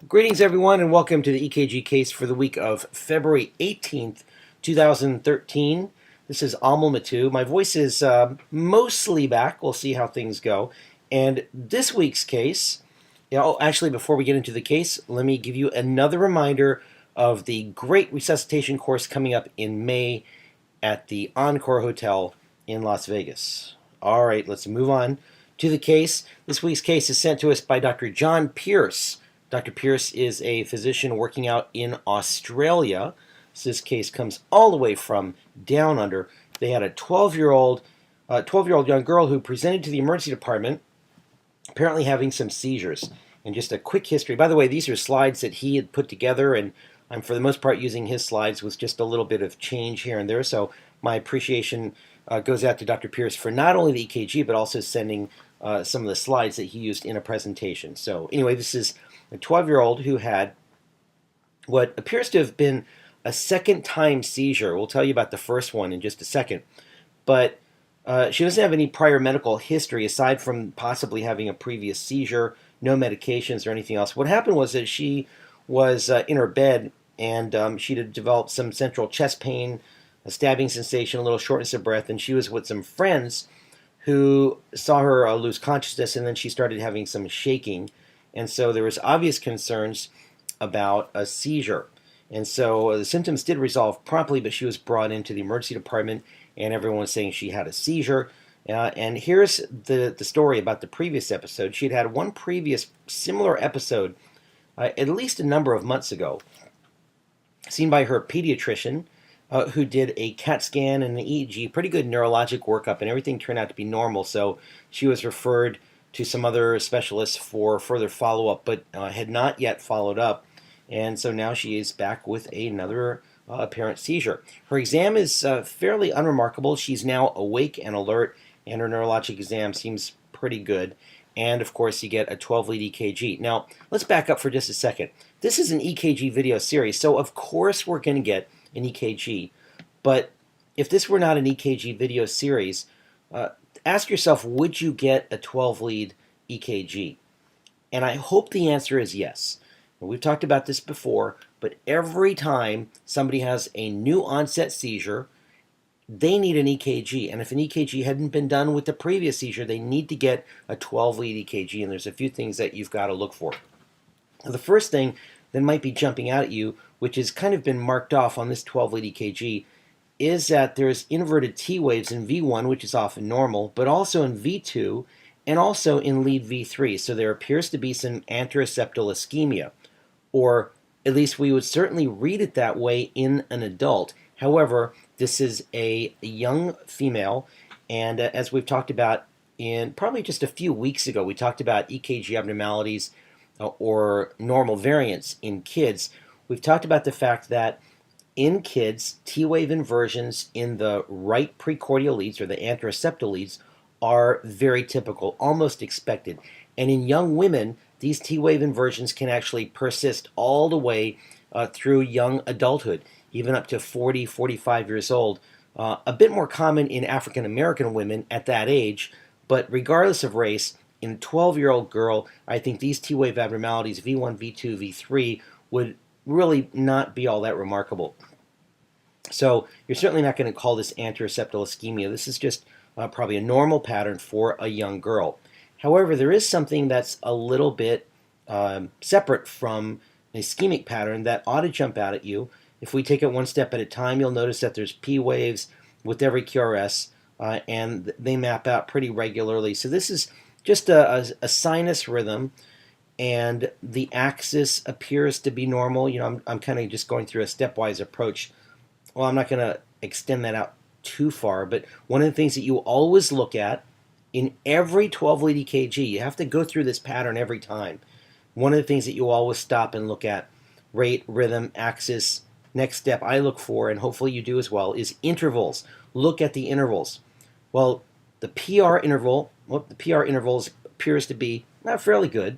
Greetings, everyone, and welcome to the EKG case for the week of February 18th, 2013. This is Amal Matu. My voice is mostly back. We'll see how things go. And this week's case, actually, before we get into the case, let me give you another reminder of the great resuscitation course coming up in May at the Encore Hotel in Las Vegas. All right, let's move on to the case. This week's case is sent to us by Dr. John Pierce. Dr. Pierce is a physician working out in Australia. So this case comes all the way from down under. They had a 12-year-old young girl who presented to the emergency department, apparently having some seizures. And just a quick history. By the way, these are slides that he had put together, and I'm for the most part using his slides with just a little bit of change here and there. So my appreciation goes out to Dr. Pierce for not only the EKG, but also sending some of the slides that he used in a presentation. So anyway, this is a 12-year-old who had what appears to have been a second-time seizure. We'll tell you about the first one in just a second. But she doesn't have any prior medical history aside from possibly having a previous seizure, no medications or anything else. What happened was that she was in her bed and she had developed some central chest pain, a stabbing sensation, a little shortness of breath, and she was with some friends who saw her lose consciousness, and then she started having some shaking. And so there was obvious concerns about a seizure. And so the symptoms did resolve promptly, but she was brought into the emergency department, and everyone was saying she had a seizure. And here's the story about the previous episode. She had had one previous similar episode at least a number of months ago, seen by her pediatrician, who did a CAT scan and an EEG, pretty good neurologic workup, and everything turned out to be normal. So she was referred to some other specialists for further follow-up, but had not yet followed up. And so now she is back with another apparent seizure. Her exam is fairly unremarkable. She's now awake and alert, and her neurologic exam seems pretty good. And, of course, you get a 12-lead EKG. Now, let's back up for just a second. This is an EKG video series, so of course we're going to get an EKG. But if this were not an EKG video series, ask yourself, would you get a 12-lead EKG? And I hope the answer is yes. We've talked about this before, but every time somebody has a new onset seizure, they need an EKG. And if an EKG hadn't been done with the previous seizure, they need to get a 12-lead EKG. And there's a few things that you've got to look for. The first thing that might be jumping out at you, which has kind of been marked off on this 12-lead EKG, is that there's inverted T waves in V1, which is often normal, but also in V2 and also in lead V3. So there appears to be some anteroseptal ischemia, or at least we would certainly read it that way in an adult. However, this is a young female, and as we've talked about in probably just a few weeks ago, we talked about EKG abnormalities or normal variants in kids. We've talked about the fact that in kids, T-wave inversions in the right precordial leads, or the anteroseptal leads, are very typical, almost expected. And in young women, these T-wave inversions can actually persist all the way through young adulthood, even up to 40, 45 years old. A bit more common in African American women at that age, but regardless of race, in a 12-year-old girl, I think these T-wave abnormalities, V1, V2, V3, would really not be all that remarkable. So you're certainly not going to call this anteroseptal ischemia. This is just probably a normal pattern for a young girl. However, there is something that's a little bit separate from an ischemic pattern that ought to jump out at you. If we take it one step at a time, you'll notice that there's P waves with every QRS, and they map out pretty regularly. So this is just a sinus rhythm, and the axis appears to be normal. I'm kind of just going through a stepwise approach. Well, I'm not going to extend that out too far, but one of the things that you always look at in every 12-lead EKG, you have to go through this pattern every time. One of the things that you always stop and look at, rate, rhythm, axis, next step I look for, and hopefully you do as well, is intervals. Look at the intervals. Well, the PR interval appears to be fairly good.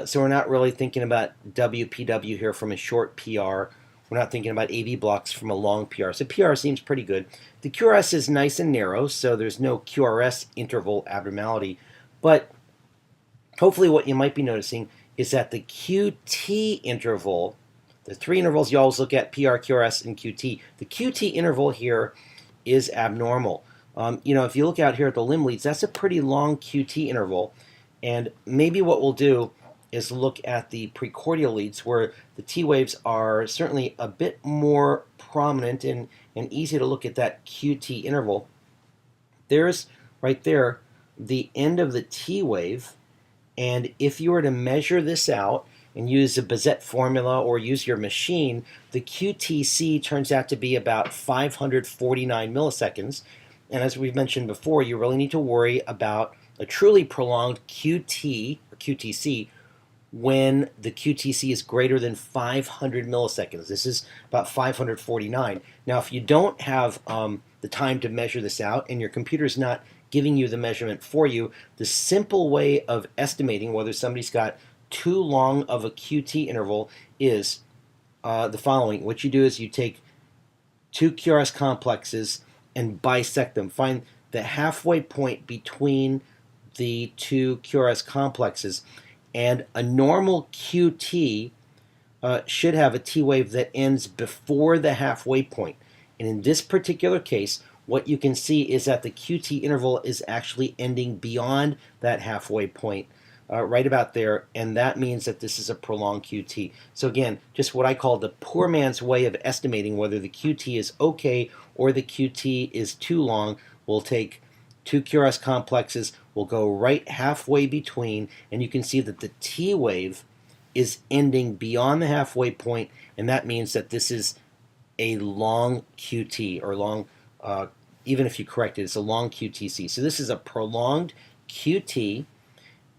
So we're not really thinking about WPW here from a short PR. We're not thinking about AV blocks from a long PR. So PR seems pretty good. The QRS is nice and narrow, so there's no QRS interval abnormality. But hopefully what you might be noticing is that the QT interval, the three intervals you always look at, PR, QRS, and QT, the QT interval here is abnormal. If you look out here at the limb leads, that's a pretty long QT interval. And maybe what we'll do is look at the precordial leads where the T waves are certainly a bit more prominent and easy to look at that QT interval. There's right there the end of the T wave. And if you were to measure this out and use a Bazette formula or use your machine, the QTC turns out to be about 549 milliseconds. And as we've mentioned before, you really need to worry about a truly prolonged QT or QTC when the QTC is greater than 500 milliseconds. This is about 549. Now, if you don't have the time to measure this out and your computer's not giving you the measurement for you, the simple way of estimating whether somebody's got too long of a QT interval is the following. What you do is you take two QRS complexes and bisect them. Find the halfway point between the two QRS complexes, and a normal QT should have a T wave that ends before the halfway point. And in this particular case, what you can see is that the QT interval is actually ending beyond that halfway point, right about there, and that means that this is a prolonged QT. So again, just what I call the poor man's way of estimating whether the QT is okay or the QT is too long. We'll take two QRS complexes, we'll go right halfway between, and you can see that the T wave is ending beyond the halfway point, and that means that this is a long QT, or long, even if you correct it, it's a long QTC. So this is a prolonged QT,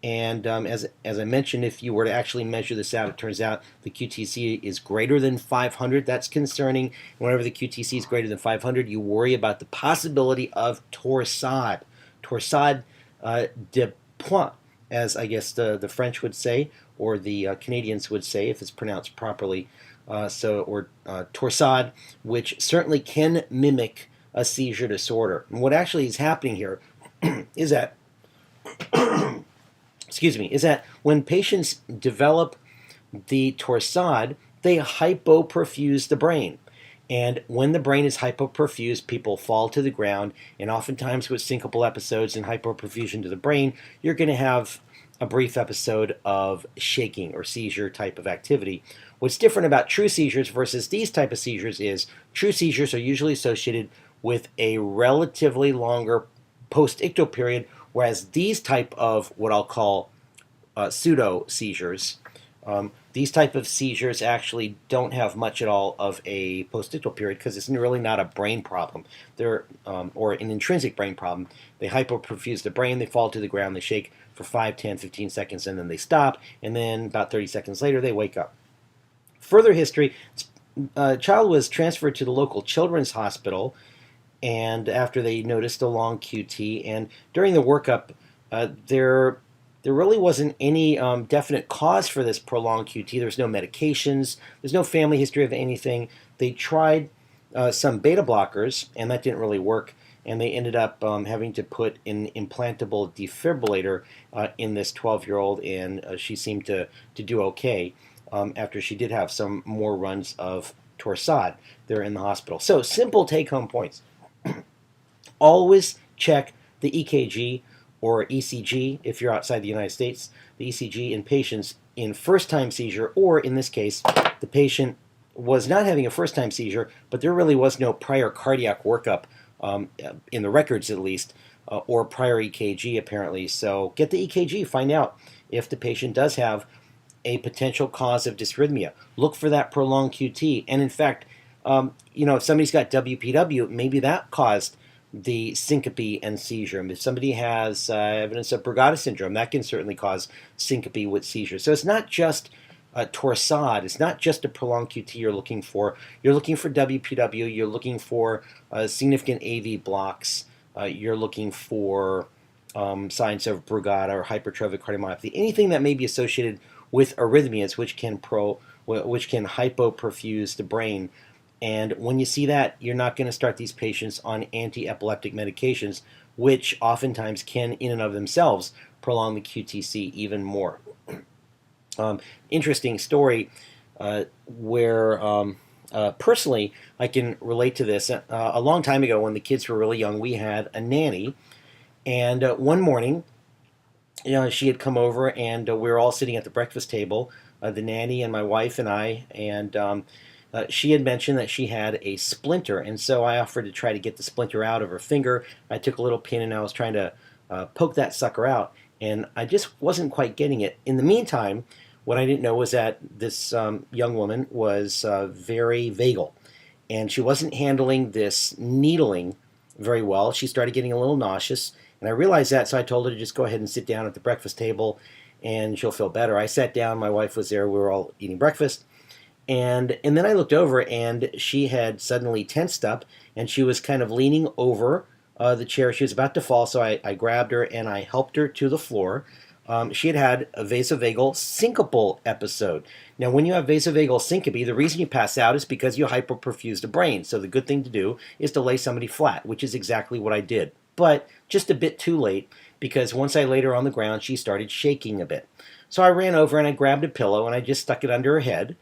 and as I mentioned, if you were to actually measure this out, it turns out the QTC is greater than 500. That's concerning. Whenever the QTC is greater than 500, you worry about the possibility of torsade. Torsade de point, as I guess the French would say, or the Canadians would say if it's pronounced properly. Torsade, which certainly can mimic a seizure disorder. And what actually is happening here is that is that when patients develop the torsade, they hypoperfuse the brain. And when the brain is hypoperfused, people fall to the ground, and oftentimes with syncopal episodes and hypoperfusion to the brain, you're going to have a brief episode of shaking or seizure type of activity. What's different about true seizures versus these type of seizures is true seizures are usually associated with a relatively longer post-ictal period, whereas these type of what I'll call pseudo seizures, these type of seizures actually don't have much at all of a post-ictal period because it's really not a brain problem. They're or an intrinsic brain problem. They hypoperfuse the brain, they fall to the ground, they shake for 5, 10, 15 seconds, and then they stop, and then about 30 seconds later they wake up. Further history, a child was transferred to the local children's hospital, and after they noticed a long QT, and during the workup, there really wasn't any definite cause for this prolonged QT. There's no medications. There's no family history of anything. They tried some beta blockers, and that didn't really work, and they ended up having to put an implantable defibrillator in this 12-year-old, and she seemed to do okay after she did have some more runs of Torsade there in the hospital. So simple take-home points. Always check the EKG or ECG if you're outside the United States, the ECG in patients in first-time seizure, or in this case, the patient was not having a first-time seizure, but there really was no prior cardiac workup, in the records at least, or prior EKG apparently. So get the EKG, find out if the patient does have a potential cause of dysrhythmia. Look for that prolonged QT, and in fact, if somebody's got WPW, maybe that caused the syncope and seizure. If somebody has evidence of Brugada syndrome, that can certainly cause syncope with seizure. So it's not just torsade, it's not just a prolonged QT you're looking for. You're looking for WPW, you're looking for significant AV blocks, you're looking for signs of Brugada or hypertrophic cardiomyopathy, anything that may be associated with arrhythmias, which can hypoperfuse the brain. And when you see that, you're not going to start these patients on anti-epileptic medications, which oftentimes can, in and of themselves, prolong the QTC even more. Interesting story where personally I can relate to this. A long time ago, when the kids were really young, we had a nanny, and one morning, she had come over, and we were all sitting at the breakfast table, the nanny and my wife and I, and she had mentioned that she had a splinter, and so I offered to try to get the splinter out of her finger. I took a little pin and I was trying to poke that sucker out, and I just wasn't quite getting it. In the meantime, what I didn't know was that this young woman was very vagal, and she wasn't handling this needling very well. She started getting a little nauseous, and I realized that, so I told her to just go ahead and sit down at the breakfast table, and she'll feel better. I sat down, my wife was there, we were all eating breakfast, and then I looked over, and she had suddenly tensed up, and she was kind of leaning over the chair. She was about to fall, so I grabbed her and I helped her to the floor. She had had a vasovagal syncopal episode. Now, when you have vasovagal syncope, the reason you pass out is because you hyperperfuse the brain. So the good thing to do is to lay somebody flat, which is exactly what I did. But just a bit too late, because once I laid her on the ground, she started shaking a bit. So I ran over and I grabbed a pillow and I just stuck it under her head.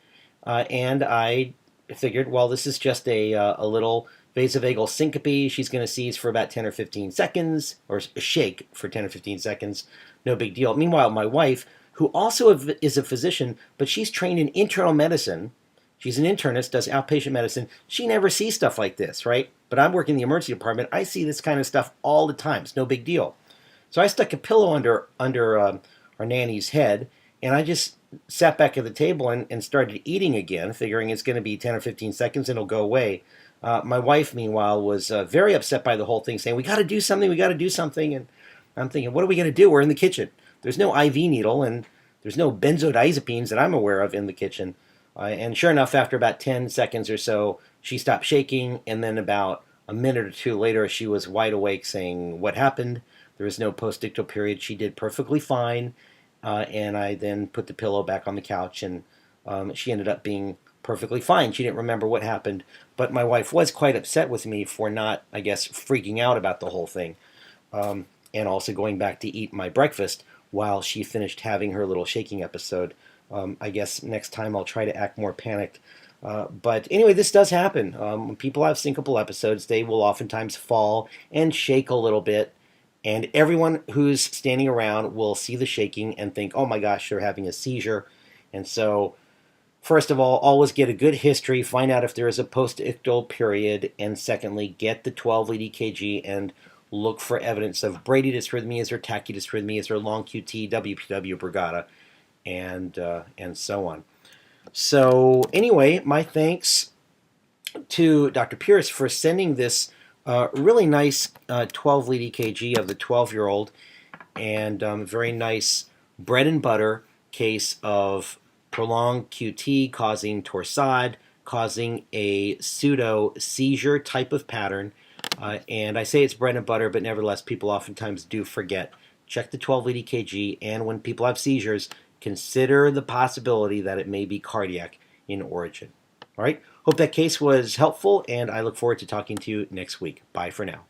And I figured, well, this is just a little vasovagal syncope. She's going to seize for about 10 or 15 seconds, or shake for 10 or 15 seconds. No big deal. Meanwhile, my wife, who also is a physician, but she's trained in internal medicine, she's an internist, does outpatient medicine, she never sees stuff like this, right? But I'm working in the emergency department. I see this kind of stuff all the time. It's no big deal. So I stuck a pillow under our nanny's head, and I just sat back at the table and started eating again, figuring it's going to be 10 or 15 seconds and it'll go away. My wife, meanwhile, was very upset by the whole thing, saying, "We got to do something, we got to do something." And I'm thinking, what are we going to do? We're in the kitchen. There's no IV needle, and there's no benzodiazepines that I'm aware of in the kitchen. And sure enough, after about 10 seconds or so, she stopped shaking, and then about a minute or two later, she was wide awake saying, "What happened?" There was no postictal period. She did perfectly fine. And I then put the pillow back on the couch, and she ended up being perfectly fine. She didn't remember what happened, but my wife was quite upset with me for not, I guess, freaking out about the whole thing, and also going back to eat my breakfast while she finished having her little shaking episode. I guess next time I'll try to act more panicked. But anyway, this does happen. When people have syncopal episodes, they will oftentimes fall and shake a little bit. And everyone who's standing around will see the shaking and think, oh my gosh, they're having a seizure. And so, first of all, always get a good history, find out if there is a postictal period, and secondly, get the 12-lead EKG and look for evidence of bradydysrhythmias or tachydysrhythmias or long QT, WPW, Brugada, and so on. So anyway, my thanks to Dr. Pierce for sending this really nice 12-lead EKG of the 12-year-old, and very nice bread and butter case of prolonged QT causing torsade, causing a pseudo seizure type of pattern. And I say it's bread and butter, but nevertheless, people oftentimes do forget. Check the 12-lead EKG, and when people have seizures, consider the possibility that it may be cardiac in origin. All right. Hope that case was helpful, and I look forward to talking to you next week. Bye for now.